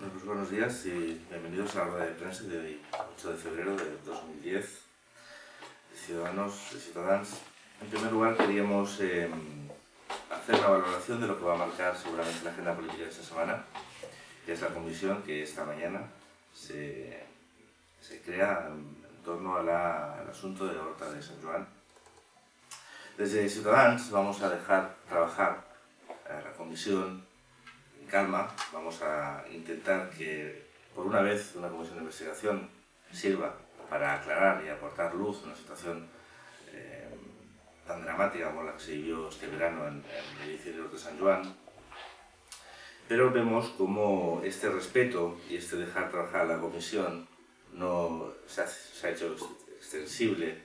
Bueno, pues buenos días y bienvenidos a la rueda de prensa de hoy, 8 de febrero de 2010, de Ciudadanos. En primer lugar, queríamos hacer una valoración de lo que va a marcar seguramente la agenda política de esta semana, que es la comisión que esta mañana se crea en torno al asunto de la Horta de Sant Joan. Desde Ciudadanos vamos a dejar trabajar a la comisión en calma. Vamos a intentar que, por una vez, una comisión de investigación sirva para aclarar y aportar luz a una situación tan dramática como la que se vivió este verano en el edificio de Sant Joan. Pero vemos cómo este respeto y este dejar trabajar a la comisión no se ha hecho extensible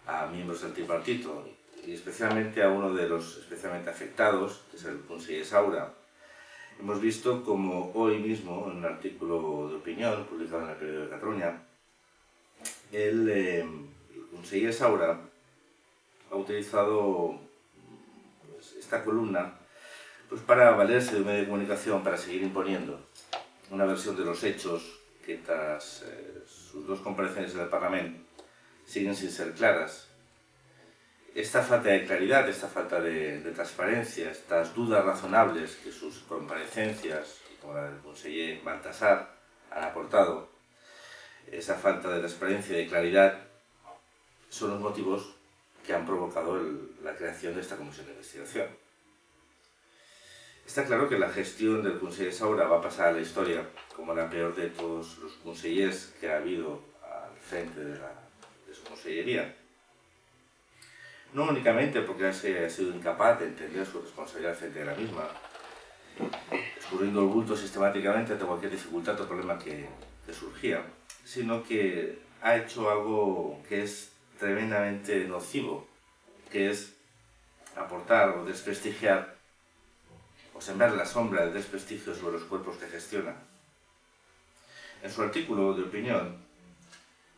a miembros del tripartito y especialmente a uno de los especialmente afectados, que es el conseller Saura. Hemos visto como hoy mismo, en un artículo de opinión publicado en el Periódico de Cataluña, el conseller Saura ha utilizado esta columna para valerse de un medio de comunicación para seguir imponiendo una versión de los hechos que tras sus dos comparecencias en el Parlamento siguen sin ser claras. Esta falta de claridad, esta falta de transparencia, estas dudas razonables que sus comparecencias, como la del conseller Baltasar, han aportado, esa falta de transparencia y de claridad son los motivos que han provocado la creación de esta comisión de investigación. Está claro que la gestión del conseller Saura va a pasar a la historia como la peor de todos los consellers que ha habido al frente de su consellería. No únicamente porque ha sido incapaz de entender su responsabilidad frente a la misma, escurriendo el bulto sistemáticamente ante cualquier dificultad o problema que surgía, sino que ha hecho algo que es tremendamente nocivo, que es aportar o desprestigiar o sembrar la sombra del desprestigio sobre los cuerpos que gestiona. En su artículo de opinión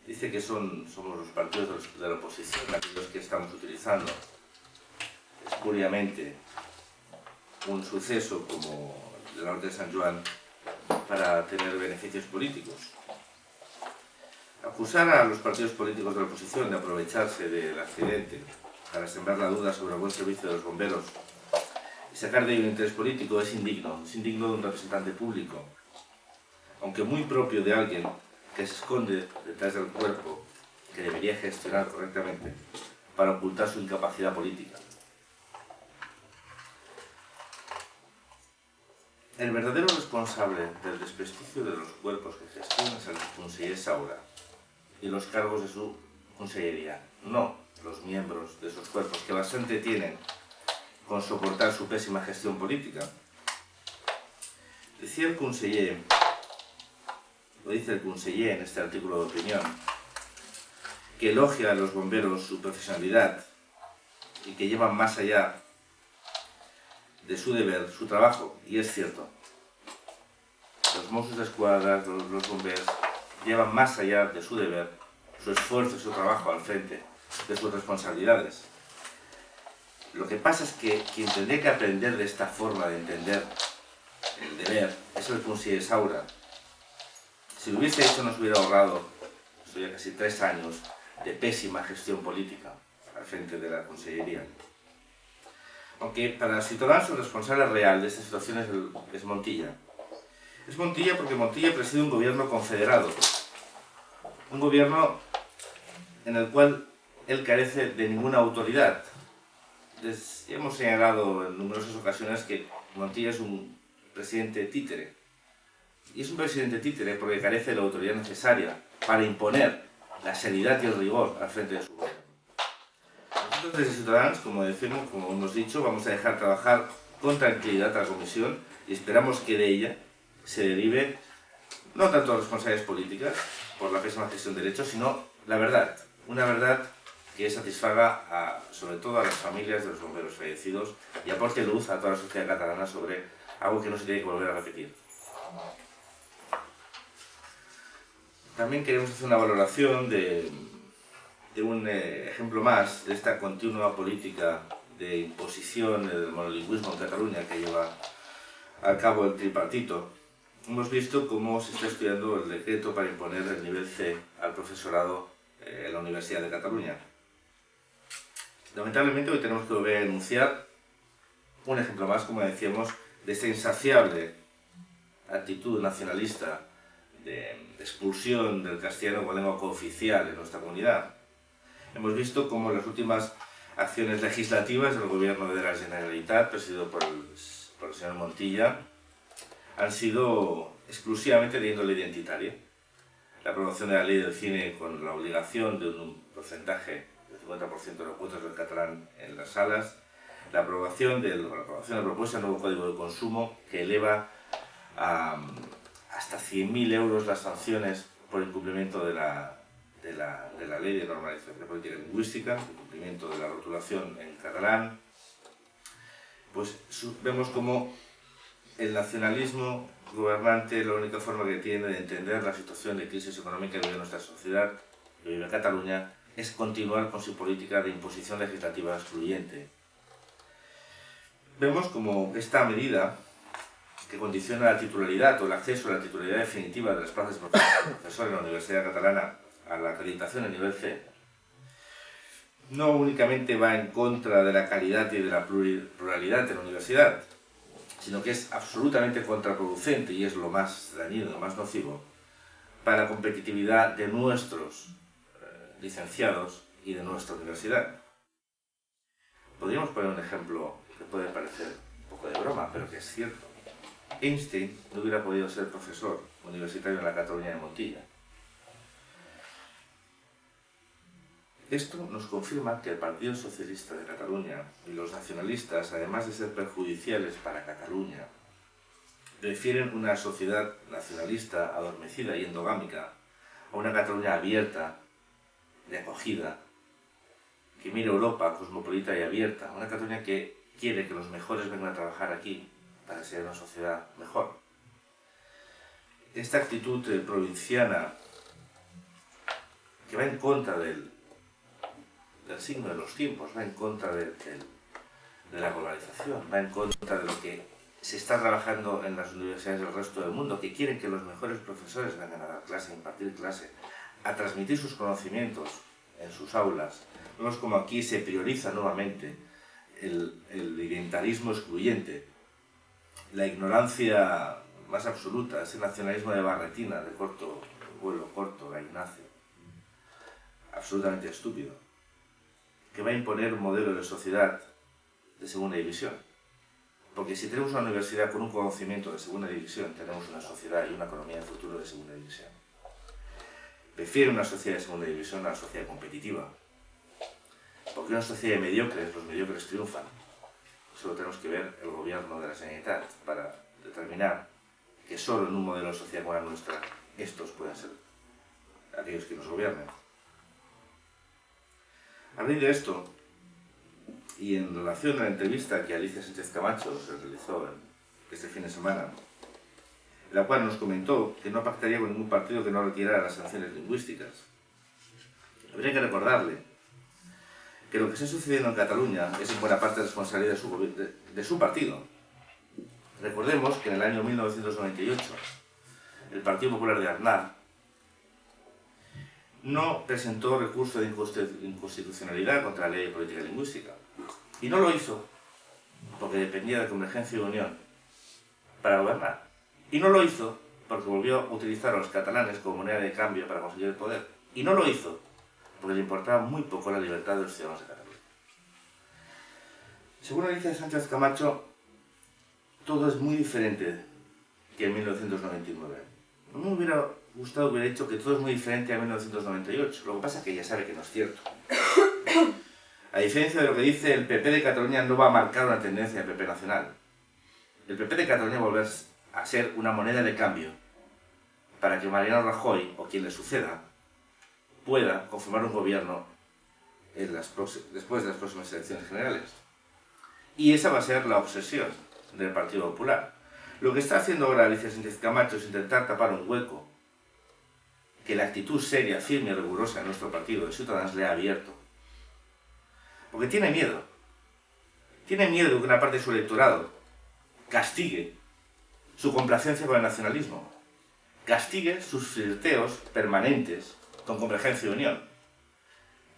dice que somos los partidos de la oposición aquellos que estamos utilizando espuriamente un suceso como la Horta de Sant Joan para tener beneficios políticos. Acusar a los partidos políticos de la oposición de aprovecharse del accidente para sembrar la duda sobre el buen servicio de los bomberos y sacar de ello un interés político es indigno de un representante público, aunque muy propio de alguien que se esconde detrás del cuerpo que debería gestionar correctamente para ocultar su incapacidad política. El verdadero responsable del desprestigio de los cuerpos que gestiona es el conseller Saura y los cargos de su consellería, no los miembros de esos cuerpos, que bastante tienen con soportar su pésima gestión política. Decía el conseller, lo dice el conseller en este artículo de opinión, que elogia a los bomberos su profesionalidad y que llevan más allá de su deber, su trabajo, y es cierto. Los Mossos d'Esquadra, los bomberos, llevan más allá de su deber, su esfuerzo y su trabajo al frente de sus responsabilidades. Lo que pasa es que quien tendría que aprender de esta forma de entender el deber es el conseller Saura. Si lo hubiese hecho, nos hubiera ahorrado ya casi 3 años de pésima gestión política al frente de la consellería. Aunque para Ciudadanos el responsable real de esta situación es Montilla. Es Montilla porque Montilla preside un gobierno confederado, un gobierno en el cual él carece de ninguna autoridad. Hemos señalado en numerosas ocasiones que Montilla es un presidente títere. Y es un presidente títere porque carece de la autoridad necesaria para imponer la seriedad y el rigor al frente de su gobierno. Nosotros desde Ciudadanos, como decimos, como hemos dicho, vamos a dejar trabajar con tranquilidad a la comisión y esperamos que de ella se derive no tanto responsabilidades políticas por la pésima gestión de derechos, sino la verdad, una verdad que satisfaga sobre todo a las familias de los bomberos fallecidos y aporte luz a toda la sociedad catalana sobre algo que no se tiene que volver a repetir. También queremos hacer una valoración de un ejemplo más de esta continua política de imposición del monolingüismo en Cataluña que lleva a cabo el tripartito, hemos visto cómo se está estudiando el decreto para imponer el nivel C al profesorado en la Universidad de Cataluña. Lamentablemente hoy tenemos que volver a enunciar un ejemplo más, como decíamos, de esta insaciable actitud nacionalista de expulsión del castellano como lengua cooficial en nuestra comunidad. Hemos visto cómo las últimas acciones legislativas del gobierno de la Generalitat, presidido por el señor Montilla, han sido exclusivamente de índole identitaria. La aprobación de la ley del cine con la obligación de un porcentaje del 50% de los cuotas del catalán en las salas, la aprobación de la propuesta del nuevo Código de Consumo que eleva a hasta 100.000 euros las sanciones por incumplimiento de la ley de normalización de política lingüística, el cumplimiento de la rotulación en catalán. Pues vemos como el nacionalismo gobernante, la única forma que tiene de entender la situación de crisis económica que vive nuestra sociedad, que vive Cataluña, es continuar con su política de imposición legislativa excluyente. Vemos como esta medida que condiciona la titularidad o el acceso a la titularidad definitiva de las plazas de profesor en la Universidad Catalana a la acreditación a nivel C, no únicamente va en contra de la calidad y de la pluralidad de la universidad, sino que es absolutamente contraproducente y es lo más dañino, lo más nocivo para la competitividad de nuestros licenciados y de nuestra universidad. Podríamos poner un ejemplo que puede parecer un poco de broma, pero que es cierto. Einstein no hubiera podido ser profesor universitario en la Cataluña de Montilla. Esto nos confirma que el Partido Socialista de Cataluña y los nacionalistas, además de ser perjudiciales para Cataluña, prefieren una sociedad nacionalista, adormecida y endogámica a una Cataluña abierta, de acogida, que mire Europa, cosmopolita y abierta, una Cataluña que quiere que los mejores vengan a trabajar aquí para ser una sociedad mejor. Esta actitud provinciana que va en contra del signo de los tiempos, va en contra de la globalización, va en contra de lo que se está trabajando en las universidades del resto del mundo, que quieren que los mejores profesores vengan a dar clase, a impartir clase, a transmitir sus conocimientos en sus aulas. Vemos como aquí se prioriza nuevamente el identitarismo excluyente, la ignorancia más absoluta, ese nacionalismo de barretina, de vuelo corto, gallinacio, absolutamente estúpido, que va a imponer un modelo de sociedad de segunda división. Porque si tenemos una universidad con un conocimiento de segunda división, tenemos una sociedad y una economía de futuro de segunda división. Prefiero una sociedad de segunda división a una sociedad competitiva. Porque una sociedad de mediocres, los mediocres triunfan. Solo tenemos que ver el gobierno de la Generalitat para determinar que solo en un modelo de sociedad como la nuestra, estos pueden ser aquellos que nos gobiernen. A raíz de esto, y en relación a la entrevista que Alicia Sánchez Camacho se realizó este fin de semana, en la cual nos comentó que no pactaría con ningún partido que no retirara las sanciones lingüísticas, habría que recordarle que lo que está sucediendo en Cataluña es en buena parte responsabilidad de su partido. Recordemos que en el año 1998 el Partido Popular de Aznar no presentó recurso de inconstitucionalidad contra la ley de política lingüística. Y no lo hizo porque dependía de Convergencia y Unión para gobernar. Y no lo hizo porque volvió a utilizar a los catalanes como moneda de cambio para conseguir el poder. Y no lo hizo porque le importaba muy poco la libertad de los ciudadanos de Cataluña. Según Alicia Sánchez Camacho, todo es muy diferente que en 1999. A mí me hubiera gustado que hubiera dicho que todo es muy diferente a 1998. Lo que pasa es que ella sabe que no es cierto. A diferencia de lo que dice, el PP de Cataluña no va a marcar una tendencia del PP nacional. El PP de Cataluña va a volver a ser una moneda de cambio para que Mariano Rajoy, o quien le suceda, pueda conformar un gobierno después de las próximas elecciones generales. Y esa va a ser la obsesión del Partido Popular. Lo que está haciendo ahora Alicia Sánchez Camacho es intentar tapar un hueco que la actitud seria, firme y rigurosa de nuestro partido de Ciudadanos le ha abierto. Porque tiene miedo. Tiene miedo de que una parte de su electorado castigue su complacencia con el nacionalismo, castigue sus flirteos permanentes con Convergencia y Unión,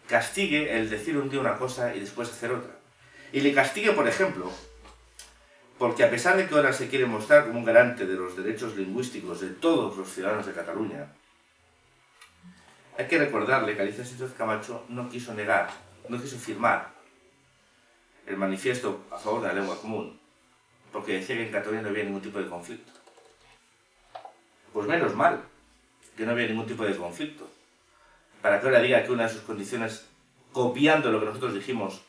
castigue el decir un día una cosa y después hacer otra, y le castigue, por ejemplo, porque a pesar de que ahora se quiere mostrar como un garante de los derechos lingüísticos de todos los ciudadanos de Cataluña, hay que recordarle que Alicia Sánchez Camacho no quiso firmar el manifiesto a favor de la lengua común, porque decía que en Cataluña no había ningún tipo de conflicto. Pues menos mal que no había ningún tipo de conflicto, para que ahora diga que una de sus condiciones, copiando lo que nosotros dijimos,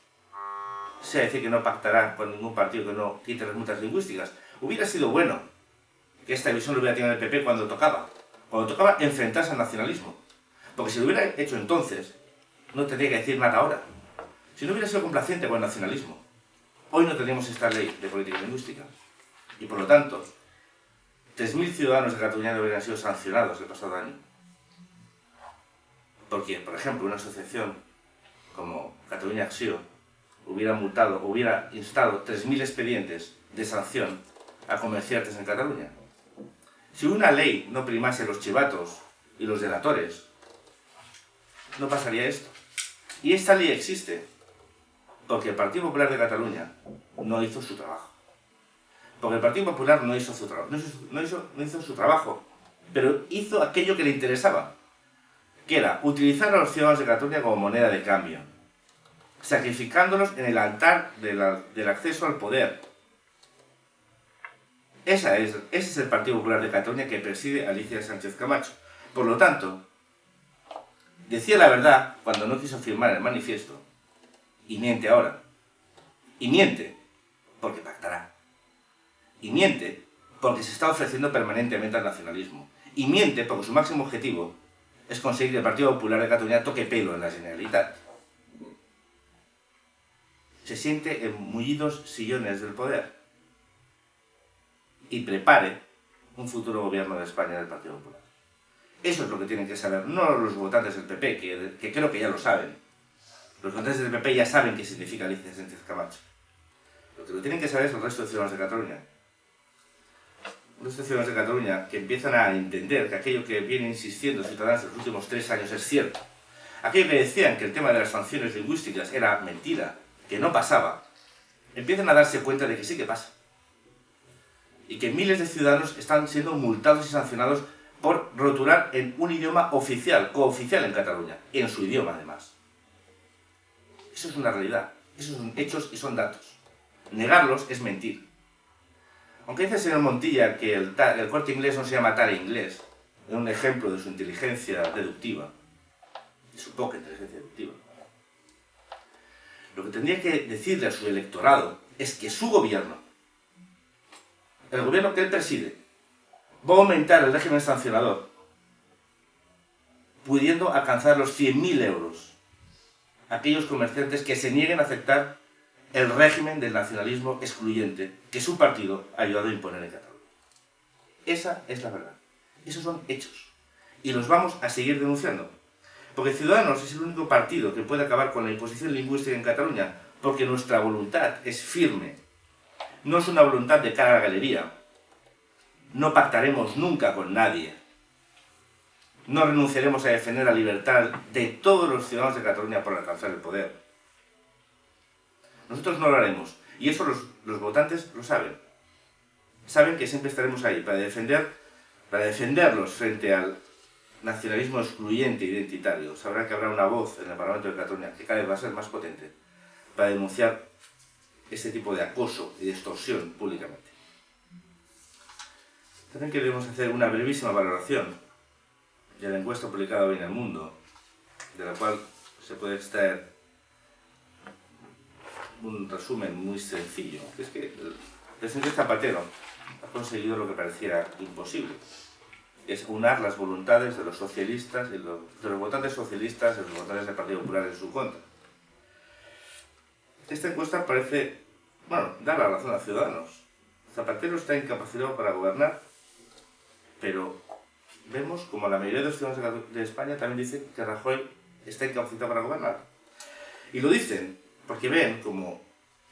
sea decir que no pactará con ningún partido que no quite las multas lingüísticas. Hubiera sido bueno que esta visión lo hubiera tenido el PP cuando tocaba enfrentarse al nacionalismo, porque si lo hubiera hecho entonces, no tendría que decir nada ahora. Si no hubiera sido complaciente con el nacionalismo, hoy no tendríamos esta ley de política lingüística. Y por lo tanto, 3.000 ciudadanos de Cataluña no hubieran sido sancionados el pasado año. Porque, por ejemplo, una asociación como Catalunya Acció hubiera instado 3.000 expedientes de sanción a comerciantes en Cataluña. Si una ley no primase los chivatos y los delatores, no pasaría esto. Y esta ley existe porque el Partido Popular de Cataluña no hizo su trabajo. Porque el Partido Popular no hizo su trabajo. No hizo su trabajo, pero hizo aquello que le interesaba, que era utilizar a los ciudadanos de Cataluña como moneda de cambio, sacrificándolos en el altar del acceso al poder. Ese es el Partido Popular de Cataluña que preside Alicia Sánchez Camacho. Por lo tanto, decía la verdad cuando no quiso firmar el manifiesto, y miente ahora. Y miente porque pactará. Y miente porque se está ofreciendo permanentemente al nacionalismo. Y miente porque su máximo objetivo es conseguir que el Partido Popular de Cataluña toque pelo en la Generalitat. Se siente en mullidos sillones del poder y prepare un futuro gobierno de España del Partido Popular. Eso es lo que tienen que saber, no los votantes del PP, que creo que ya lo saben. Los votantes del PP ya saben qué significa Alicia Sánchez Camacho. Lo que lo tienen que saber es el resto de ciudadanos de Cataluña. El resto de ciudadanos de Cataluña que empiezan a entender que aquello que viene insistiendo Ciudadanos en los últimos 3 años es cierto. Aquello que decían que el tema de las sanciones lingüísticas era mentira, que no pasaba, empiezan a darse cuenta de que sí que pasa. Y que miles de ciudadanos están siendo multados y sancionados por rotular en un idioma oficial, cooficial en Cataluña, en su idioma además. Eso es una realidad, esos son hechos y son datos. Negarlos es mentir. Aunque dice el señor Montilla que el Corte Inglés no se llama Tare Inglés, es un ejemplo de su inteligencia deductiva, de su poca inteligencia deductiva. Lo que tendría que decirle a su electorado es que su gobierno, el gobierno que él preside, va a aumentar el régimen sancionador, pudiendo alcanzar los 100.000 euros a aquellos comerciantes que se nieguen a aceptar el régimen del nacionalismo excluyente que su partido ha ayudado a imponer en Cataluña. Esa es la verdad. Esos son hechos. Y los vamos a seguir denunciando. Porque Ciudadanos es el único partido que puede acabar con la imposición lingüística en Cataluña, porque nuestra voluntad es firme. No es una voluntad de cara a la galería. No pactaremos nunca con nadie. No renunciaremos a defender la libertad de todos los ciudadanos de Cataluña por alcanzar el poder. Nosotros no lo haremos. Y eso los votantes lo saben. Saben que siempre estaremos ahí para defenderlos frente al nacionalismo excluyente e identitario. Sabrán que habrá una voz en el Parlamento de Cataluña que cada vez va a ser más potente para denunciar este tipo de acoso y de extorsión públicamente. También queremos hacer una brevísima valoración de la encuesta publicada hoy en El Mundo, de la cual se puede extraer un resumen muy sencillo, que es que el presidente Zapatero ha conseguido lo que parecía imposible, es unar las voluntades de los socialistas, de los votantes socialistas y los votantes del Partido Popular en su contra. Esta encuesta parece, dar la razón a Ciudadanos. Zapatero está incapacitado para gobernar, pero vemos como la mayoría de los ciudadanos de España también dicen que Rajoy está incapacitado para gobernar. Y lo dicen porque ven como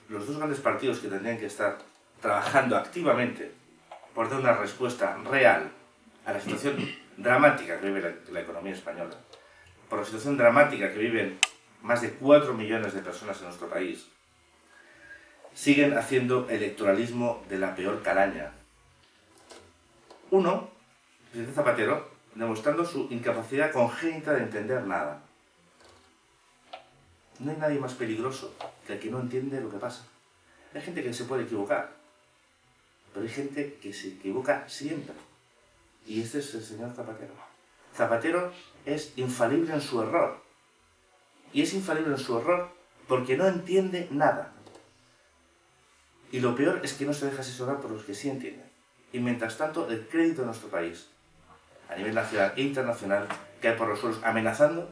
los dos grandes partidos que tendrían que estar trabajando activamente por dar una respuesta real a la situación dramática que vive la economía española, por la situación dramática que viven más de 4 millones de personas en nuestro país, siguen haciendo electoralismo de la peor calaña. Uno, el presidente Zapatero, demostrando su incapacidad congénita de entender nada. No hay nadie más peligroso que el que no entiende lo que pasa. Hay gente que se puede equivocar, pero hay gente que se equivoca siempre. Y este es el señor Zapatero. Zapatero es infalible en su error. Y es infalible en su error porque no entiende nada. Y lo peor es que no se deja asesorar por los que sí entienden. Y mientras tanto, el crédito de nuestro país, a nivel nacional e internacional, cae por los suelos, amenazando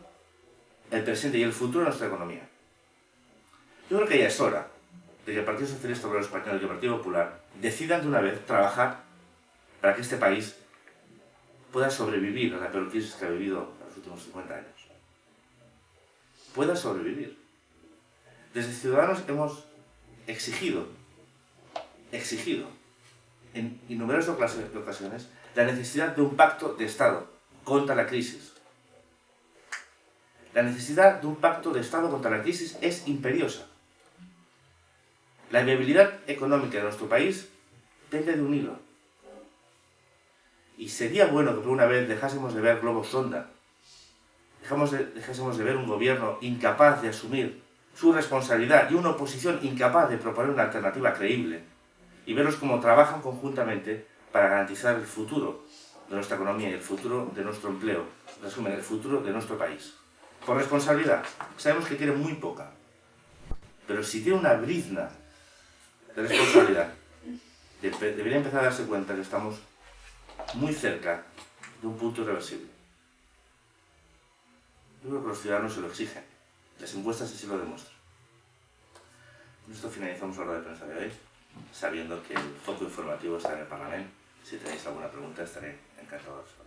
el presente y el futuro de nuestra economía. Yo creo que ya es hora de que el Partido Socialista Obrero Español y el Partido Popular decidan de una vez trabajar para que este país pueda sobrevivir a la peor crisis que ha vivido en los últimos 50 años. Pueda sobrevivir. Desde Ciudadanos hemos exigido en innumerables ocasiones la necesidad de un pacto de Estado contra la crisis. La necesidad de un pacto de Estado contra la crisis es imperiosa. La viabilidad económica de nuestro país pende de un hilo. Y sería bueno que por una vez dejásemos de ver globos sonda, dejásemos de ver un gobierno incapaz de asumir su responsabilidad y una oposición incapaz de proponer una alternativa creíble, y verlos cómo trabajan conjuntamente para garantizar el futuro de nuestra economía y el futuro de nuestro empleo, resumen, el futuro de nuestro país. Por responsabilidad, sabemos que tiene muy poca, pero si tiene una brizna de responsabilidad, debería empezar a darse cuenta que estamos muy cerca de un punto irreversible. Yo creo que los ciudadanos se lo exigen. Las encuestas así lo demuestran. Con esto finalizamos la rueda de prensa de hoy, sabiendo que el foco informativo está en el Parlamento. Si tenéis alguna pregunta, estaré encantado de responder.